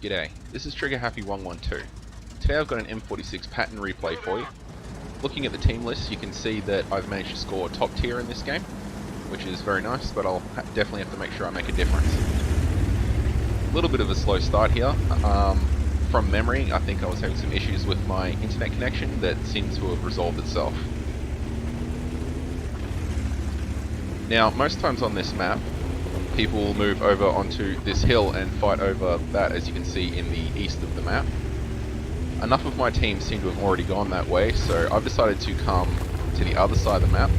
G'day, this is Trigger Happy 112. Today I've got an M46 Patton replay for you. Looking at the team list, you can see that I've managed to score top tier in this game, which is very nice, but I'll definitely have to make sure I make a difference. A little bit of a slow start here. From memory, I think I was having some issues with my internet connection that seems to have resolved itself. Now, most times on this map, people will move over onto this hill and fight over that, as you can see in the east of the map. Enough of my team seem to have already gone that way, so I've decided to come to the other side of the map.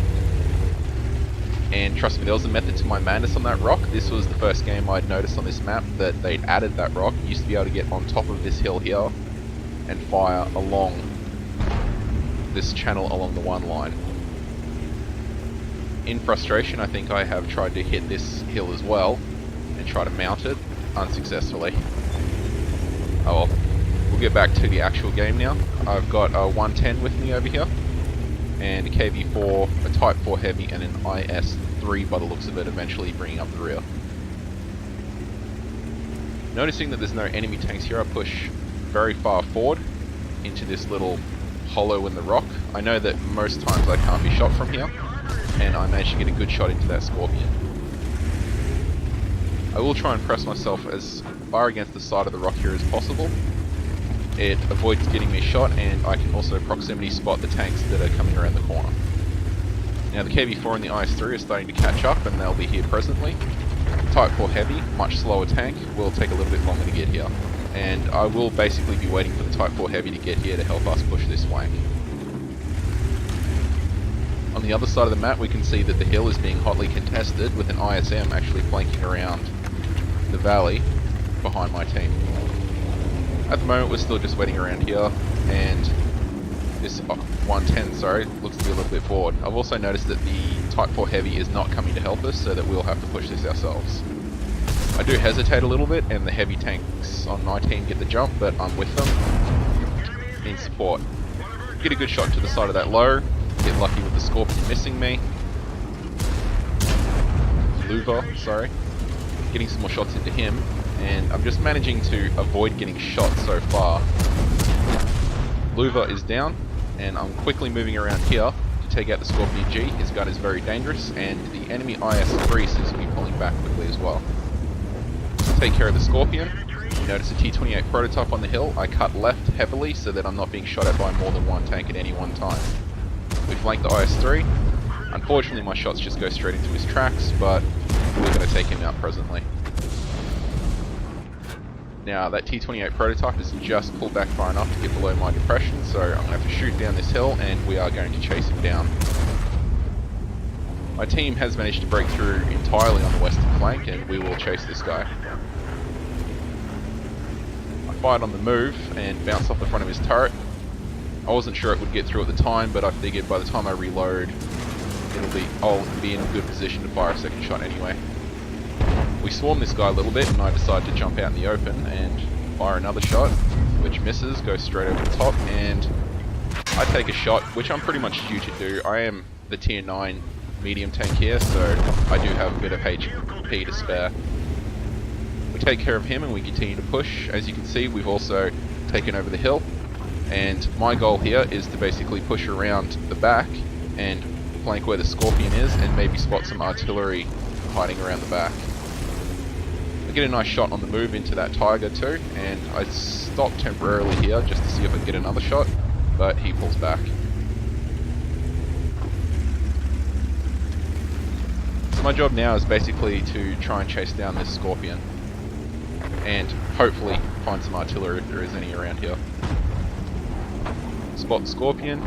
And trust me, there was a method to my madness on that rock. This was the first game I'd noticed on this map that they'd added that rock. You used to be able to get on top of this hill here and fire along this channel along the one line. In frustration, I think I have tried to hit this hill as well and try to mount it unsuccessfully. Oh well, we'll get back to the actual game now. I've got a 110 with me over here and a KV4, a Type 4 Heavy and an IS-3 by the looks of it, eventually bringing up the rear. Noticing that there's no enemy tanks here, I push very far forward into this little hollow in the rock. I know that most times I can't be shot from here, and I managed to get a good shot into that Scorpion. I will try and press myself as far against the side of the rock here as possible. It avoids getting me shot, and I can also proximity spot the tanks that are coming around the corner. Now the KV4 and the IS-3 are starting to catch up, and they'll be here presently. Type 4 Heavy, much slower tank, will take a little bit longer to get here. And I will basically be waiting for the Type 4 Heavy to get here to help us push this flank. On the other side of the map, we can see that the hill is being hotly contested, with an ISM actually flanking around the valley behind my team. At the moment, we're still just waiting around here, and this 110, looks to be a little bit bored. I've also noticed that the Type 4 Heavy is not coming to help us, so that we'll have to push this ourselves. I do hesitate a little bit, and the heavy tanks on my team get the jump, but I'm with them in support. Get a good shot to the side of that low. Get lucky with the Scorpion missing me. Louva, sorry. Getting some more shots into him, and I'm just managing to avoid getting shot so far. Louva is down, and I'm quickly moving around here to take out the Scorpion G. His gun is very dangerous, and the enemy IS-3 seems to be pulling back quickly as well. Take care of the Scorpion. You notice a T-28 prototype on the hill. I cut left heavily so that I'm not being shot at by more than one tank at any one time. We flank the IS-3. Unfortunately, my shots just go straight into his tracks, but we're going to take him out presently. Now, that T-28 prototype has just pulled back far enough to get below my depression, so I'm going to have to shoot down this hill, and we are going to chase him down. My team has managed to break through entirely on the western flank, and we will chase this guy. I fired on the move and bounced off the front of his turret. I wasn't sure it would get through at the time, but I figured by the time I reload, I'll be in a good position to fire a second shot anyway. We swarm this guy a little bit, and I decide to jump out in the open and fire another shot, which misses, goes straight over the top, and I take a shot, which I'm pretty much due to do. I am the tier 9 medium tank here, so I do have a bit of HP to spare. We take care of him and we continue to push. As you can see, we've also taken over the hill. And my goal here is to basically push around the back and flank where the Scorpion is and maybe spot some artillery hiding around the back. I get a nice shot on the move into that Tiger too, and I stop temporarily here just to see if I can get another shot, but he pulls back. So my job now is basically to try and chase down this Scorpion and hopefully find some artillery if there is any around here. Spot the Scorpion,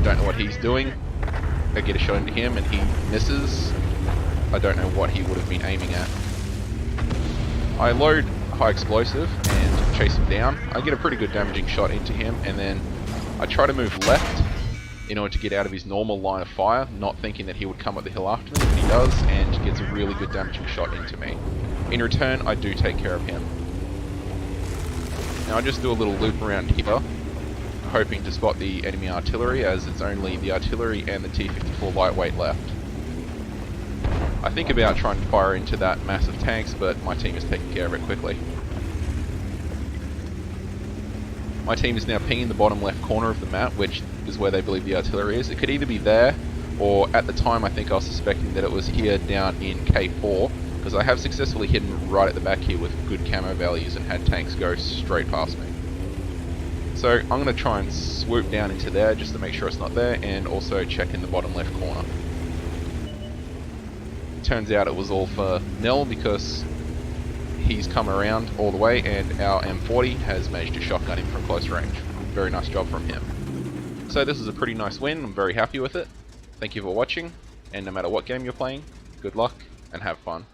don't know what he's doing. I get a shot into him and he misses. I don't know what he would have been aiming at. I load high explosive and chase him down. I get a pretty good damaging shot into him, and then I try to move left in order to get out of his normal line of fire, not thinking that he would come up the hill after me, but he does, and gets a really good damaging shot into me. In return, I do take care of him. Now I just do a little loop around here, hoping to spot the enemy artillery, as it's only the artillery and the T-54 lightweight left. I think about trying to fire into that mass of tanks, but my team has taken care of it quickly. My team is now pinging the bottom left corner of the map, which is where they believe the artillery is. It could either be there, or at the time I think I was suspecting that it was here down in K4, because I have successfully hidden right at the back here with good camo values and had tanks go straight past me. So I'm going to try and swoop down into there just to make sure it's not there, and also check in the bottom left corner. Turns out it was all for Nell, because he's come around all the way and our M40 has managed to shotgun him from close range. Very nice job from him. So this is a pretty nice win, I'm very happy with it. Thank you for watching, and no matter what game you're playing, good luck and have fun.